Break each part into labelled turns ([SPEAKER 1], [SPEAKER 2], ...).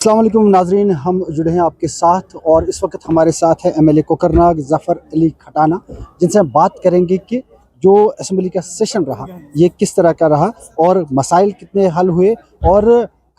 [SPEAKER 1] अस्सलाम वालेकुम नाजरीन, हम जुड़े हैं आपके साथ और इस वक्त हमारे साथ है एमएलए कोकरनाग ज़फ़र अली खटाना, जिनसे हम बात करेंगे कि जो असम्बली का सेशन रहा ये किस तरह का रहा और मसाइल कितने हल हुए और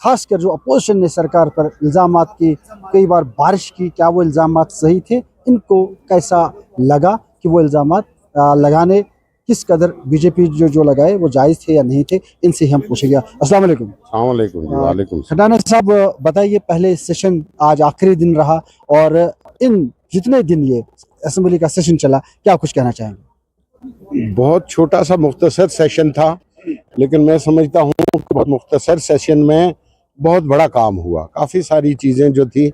[SPEAKER 1] ख़ासकर जो अपोजिशन ने सरकार पर इल्ज़ामात की, कई बार बारिश की, क्या वो इल्ज़ामात सही थे, इनको कैसा लगा कि वो इल्ज़ामात लगाने किस कदर बीजेपी जो लगाए वो जायज़ थे या नहीं थे, इनसे ही हम पूछेंगे। अस्सलाम वालेकुम।
[SPEAKER 2] अस्सलामुअलैकुम जी, वालेकुम सलाम।
[SPEAKER 1] खटाना साहब, बताइए, पहले सेशन आज आखिरी दिन रहा और इन जितने दिन ये असेंबली का सेशन चला, क्या कुछ कहना चाहेंगे?
[SPEAKER 2] बहुत छोटा सा मुख्तसर सेशन था, लेकिन मैं समझता हूँ कि बहुत मुख्तसर सेशन में बहुत बड़ा काम हुआ। काफ़ी सारी चीज़ें जो थी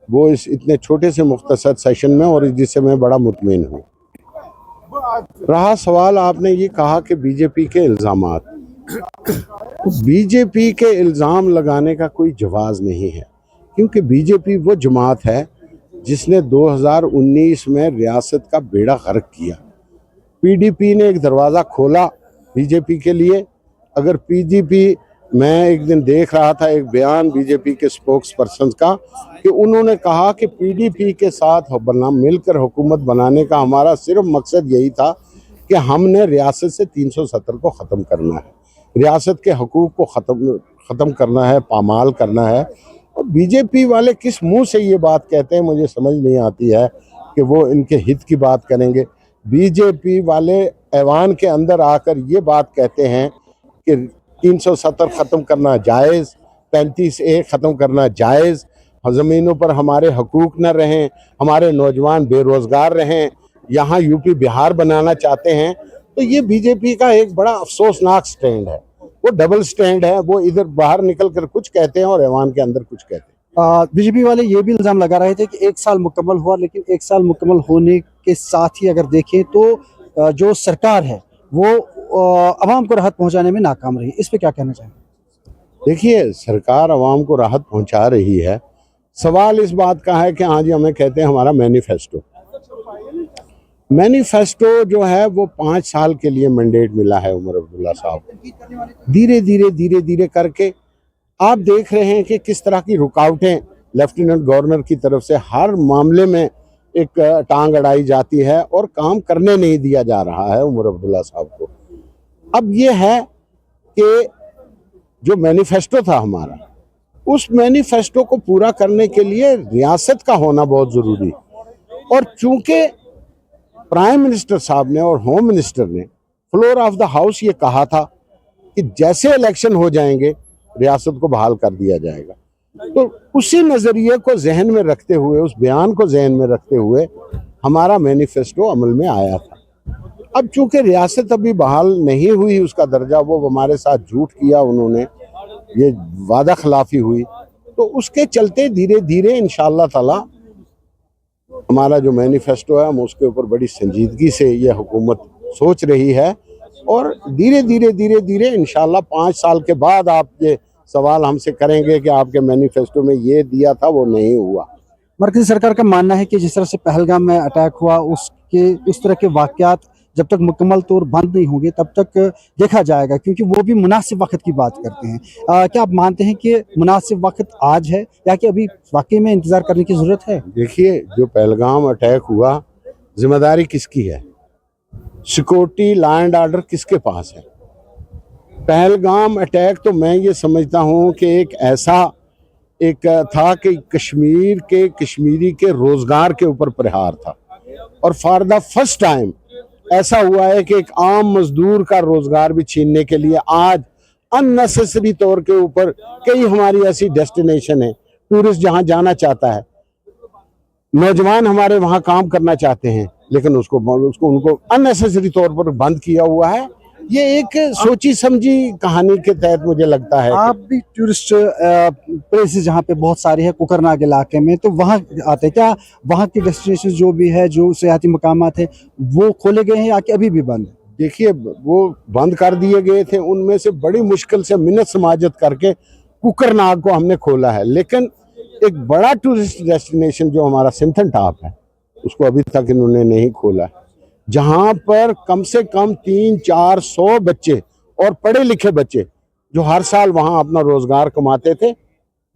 [SPEAKER 2] वो इस इतने छोटे से मुख्तसर सेशन में, और जिससे मैं बड़ा मुतमिन हूँ। रहा सवाल, आपने ये कहा कि बीजेपी के इल्ज़ामात, बीजेपी के इल्ज़ाम लगाने का कोई जवाज़ नहीं है, क्योंकि बीजेपी वो जमात है जिसने 2019 में रियासत का बेड़ा गर्क किया। पीडीपी ने एक दरवाज़ा खोला बीजेपी के लिए। अगर पीडीपी, मैं एक दिन देख रहा था एक बयान बीजेपी के स्पोक्स पर्सन का कि उन्होंने कहा कि पीडीपी के साथ मिलकर हुकूमत बनाने का हमारा सिर्फ मकसद यही था कि हमने रियासत से 370 को ख़त्म करना है, रियासत के हकूक़ को ख़त्म करना है, पामाल करना है। और बीजेपी वाले किस मुंह से ये बात कहते हैं, मुझे समझ नहीं आती है कि वो इनके हित की बात करेंगे। बीजेपी वाले ऐवान के अंदर आकर ये बात कहते हैं कि 370 ख़त्म करना जायज़, 35A ख़त्म करना जायज़, ज़मीनों पर हमारे हकूक़ न रहें, हमारे नौजवान बेरोज़गार रहें, यहाँ यूपी बिहार बनाना चाहते हैं। तो ये बीजेपी का एक बड़ा अफसोसनाक स्टैंड है, वो डबल स्टैंड है। वो इधर बाहर निकल कर कुछ कहते हैं और ऐवान के अंदर कुछ कहते हैं।
[SPEAKER 1] बीजेपी वाले ये भी इल्ज़ाम लगा रहे थे कि 1 साल मुकम्मल हुआ, लेकिन 1 साल मुकम्मल होने के साथ ही अगर देखें तो जो सरकार है वो अवाम को राहत पहुंचाने में नाकाम रही। इस पे क्या कहना चाहेंगे?
[SPEAKER 2] देखिए, सरकार आवाम को राहत पहुंचा रही है। सवाल इस बात का है कि हाँ जी, हमें कहते हैं हमारा मैनिफेस्टो जो है वो 5 साल के लिए मैंडेट मिला है उमर अब्दुल्ला साहब को। धीरे धीरे करके आप देख रहे हैं कि किस तरह की रुकावटें लेफ्टिनेंट गवर्नर की तरफ से हर मामले में एक टांग अड़ाई जाती है और काम करने नहीं दिया जा रहा है उमर अब्दुल्ला साहब को। अब ये है कि जो मैनिफेस्टो था हमारा, उस मैनिफेस्टो को पूरा करने के लिए रियासत का होना बहुत ज़रूरी, और चूंकि प्राइम मिनिस्टर साहब ने और होम मिनिस्टर ने फ्लोर ऑफ द हाउस ये कहा था कि जैसे इलेक्शन हो जाएंगे रियासत को बहाल कर दिया जाएगा, तो उसी नज़रिए को जहन में रखते हुए, उस बयान को जहन में रखते हुए हमारा मैनिफेस्टो अमल में आया था। अब चूंकि रियासत अभी बहाल नहीं हुई, उसका दर्जा, वो हमारे साथ झूठ किया उन्होंने, ये वादा खिलाफी हुई, तो उसके चलते धीरे धीरे इंशाअल्लाह ताला हमारा जो मैनिफेस्टो है हम उसके ऊपर बड़ी संजीदगी से ये हुकूमत सोच रही है, और धीरे धीरे इंशाअल्लाह 5 साल के बाद आप ये सवाल हमसे करेंगे कि आपके मैनिफेस्टो में ये दिया था वो नहीं हुआ।
[SPEAKER 1] मरकज़ी सरकार का मानना है कि जिस तरह से पहलगाम में अटैक हुआ, उसके उस तरह के वाक़यात जब तक मुकम्मल तौर बंद नहीं होंगे तब तक देखा जाएगा, क्योंकि वो भी मुनासिब वक़्त की बात करते हैं। क्या आप मानते हैं कि मुनासिब वक़्त आज है या कि अभी वाक़ई में इंतज़ार करने की ज़रूरत है?
[SPEAKER 2] देखिए, जो पहलगाम अटैक हुआ, जिम्मेदारी किसकी है? सिक्योरिटी, लॉ एंड ऑर्डर किसके पास है? पहलगाम अटैक तो मैं ये समझता हूँ कि एक ऐसा एक था कि कश्मीरी के रोज़गार के ऊपर प्रहार था, और फॉर द फर्स्ट टाइम ऐसा हुआ है कि एक आम मजदूर का रोज़गार भी छीनने के लिए आज अननेसेसरी तौर के ऊपर कई हमारी ऐसी डेस्टिनेशन है, टूरिस्ट जहाँ जाना चाहता है, नौजवान हमारे वहाँ काम करना चाहते हैं, लेकिन उनको अननेसेसरी तौर पर बंद किया हुआ है। ये एक सोची समझी कहानी के तहत मुझे लगता है।
[SPEAKER 1] आप भी टूरिस्ट प्लेसेस जहाँ पे बहुत सारे हैं कोकरनाग इलाके में, तो वहाँ आते हैं क्या? वहाँ की डेस्टिनेशन जो भी है, जो सियाती मकामात है, वो खोले गए हैं या कि अभी भी बंद है?
[SPEAKER 2] देखिए, वो बंद कर दिए गए थे, उनमें से बड़ी मुश्किल से मिन्नत समाजत करके कोकरनाग को हमने खोला है, लेकिन एक बड़ा टूरिस्ट डेस्टिनेशन जो हमारा सिंथन टॉप है उसको अभी तक इन्होंने नहीं खोला है, जहाँ पर कम से कम 300-400 बच्चे और पढ़े लिखे बच्चे जो हर साल वहाँ अपना रोजगार कमाते थे,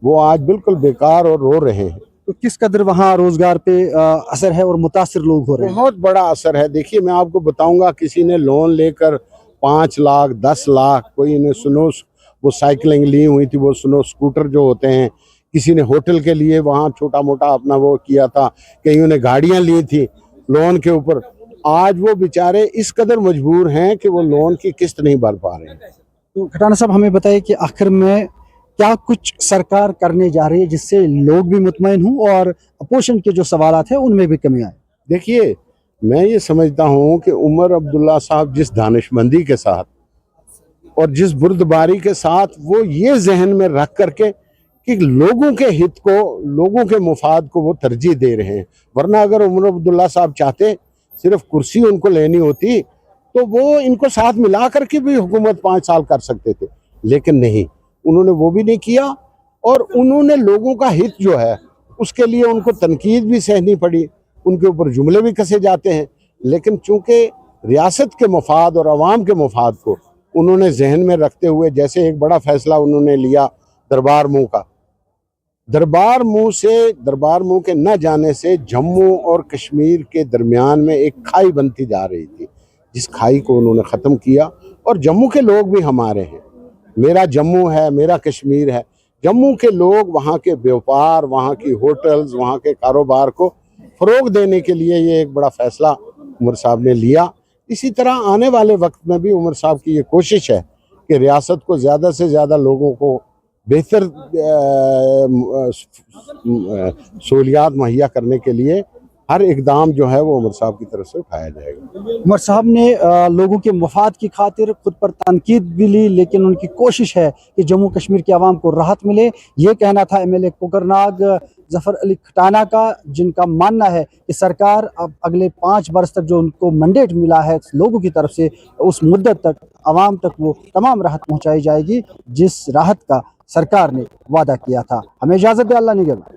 [SPEAKER 2] वो आज बिल्कुल बेकार और रो रहे हैं।
[SPEAKER 1] तो किस कदर वहाँ रोजगार पे असर है और मुतासिर लोग हो रहे हैं?
[SPEAKER 2] बहुत बड़ा असर है। देखिए मैं आपको बताऊंगा, किसी ने लोन लेकर 5 लाख 10 लाख, कोई ने स्नो वो साइकिलिंग ली हुई थी, वो स्नो स्कूटर जो होते हैं, किसी ने होटल के लिए वहाँ छोटा मोटा अपना वो किया था, कईयों ने गाड़ियां ली थी लोन के ऊपर। आज वो बेचारे इस कदर मजबूर हैं कि वो लोन की किस्त नहीं भर पा रहे हैं।
[SPEAKER 1] तो खटाना साहब हमें बताइए कि आखिर में क्या कुछ सरकार करने जा रही है जिससे लोग भी मुतमईन हों और अपोजिशन के जो सवालात हैं उनमें भी कमी आए?
[SPEAKER 2] देखिए मैं ये समझता हूँ कि उमर अब्दुल्ला साहब जिस दानिशमंदी के साथ और जिस बुर्दबारी के साथ वो ये जहन में रख करके कि लोगों के हित को, लोगों के मुफाद को वो तरजीह दे रहे हैं। वरना अगर उमर अब्दुल्ला साहब चाहते सिर्फ कुर्सी उनको लेनी होती तो वो इनको साथ मिला करके भी हुकूमत 5 साल कर सकते थे, लेकिन नहीं, उन्होंने वो भी नहीं किया। और उन्होंने लोगों का हित जो है उसके लिए उनको तनकीद भी सहनी पड़ी, उनके ऊपर जुमले भी कसे जाते हैं, लेकिन चूंकि रियासत के मफाद और अवाम के मफाद को उन्होंने जहन में रखते हुए, जैसे एक बड़ा फैसला उन्होंने लिया दरबार मूव का, दरबार मूव के न जाने से जम्मू और कश्मीर के दरमियान में एक खाई बनती जा रही थी, जिस खाई को उन्होंने ख़त्म किया। और जम्मू के लोग भी हमारे हैं, मेरा जम्मू है, मेरा कश्मीर है। जम्मू के लोग वहाँ के व्यापार, वहाँ की होटल्स, वहाँ के कारोबार को फ़रोग देने के लिए ये एक बड़ा फ़ैसला उमर साहब ने लिया। इसी तरह आने वाले वक्त में भी उमर साहब की ये कोशिश है कि रियासत को ज़्यादा से ज़्यादा लोगों को बेहतर सहूलियात मुहैया करने के लिए हर इकदाम जो है वो उमर साहब की तरफ से उठाया जाएगा।
[SPEAKER 1] उमर साहब ने लोगों के मफाद की खातिर खुद पर तनकीद भी ली, लेकिन उनकी कोशिश है कि जम्मू कश्मीर के अवाम को राहत मिले। ये कहना था एमएलए कोकरनाग जफर अली खटाना का, जिनका मानना है कि सरकार अब अगले 5 वर्ष तक जो उनको मैंडेट मिला है लोगों की तरफ से, उस मुद्दत तक अवाम तक वो तमाम राहत पहुँचाई जाएगी जिस राहत का सरकार ने वादा किया था। हमें इजाज़त दे, अल्लाह निगहबान।